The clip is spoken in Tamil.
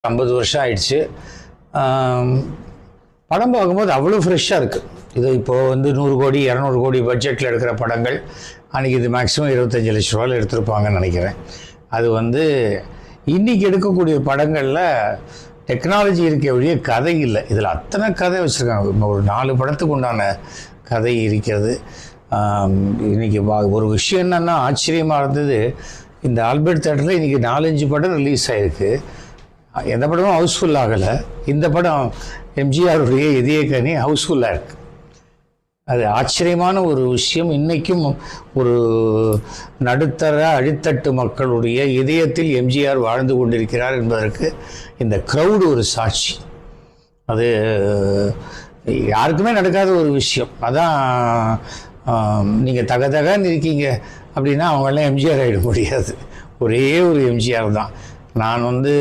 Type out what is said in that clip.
50 வருஷம் ஆயிடுச்சு. படம் பார்க்கும்போது அவ்வளோ ஃப்ரெஷ்ஷாக இருக்குது. இது இப்போது வந்து 100 கோடி 200 கோடி பட்ஜெட்டில் எடுக்கிற படங்கள் அன்றைக்கி இது மேக்ஸிமம் 25 லட்ச ரூபாயில் எடுத்திருப்பாங்கன்னு நினைக்கிறேன். அது வந்து இன்றைக்கி எடுக்கக்கூடிய படங்களில் டெக்னாலஜி இருக்க வழியே கதை இல்லை. இதில் அத்தனை கதை வச்சுருக்காங்க. ஒரு 4 படத்துக்கு உண்டான கதை இருக்கிறது. இன்றைக்கி ஒரு விஷயம் என்னென்னா ஆச்சரியமாக இருந்தது, இந்த ஆல்பர்ட் தேட்டரில் இன்றைக்கி 4-5 படம் ரிலீஸ் ஆகிருக்கு. எந்த படமும் ஹவுஸ்ஃபுல் ஆகலை. இந்த படம் எம்ஜிஆருடைய இதய கனி ஹவுஸ்ஃபுல்லாக இருக்குது. அது ஆச்சரியமான ஒரு விஷயம். இன்றைக்கும் ஒரு நடுத்தர அடித்தட்டு மக்களுடைய இதயத்தில் எம்ஜிஆர் வாழ்ந்து கொண்டிருக்கிறார் என்பதற்கு இந்த க்ரௌடு ஒரு சாட்சி. அது யாருக்குமே நடக்காத ஒரு விஷயம். அதான் நீங்கள் தகன்னு இருக்கீங்க அப்படின்னா அவங்களாம் எம்ஜிஆர் ஆகிட முடியாது. ஒரே ஒரு எம்ஜிஆர் தான். நான் வந்து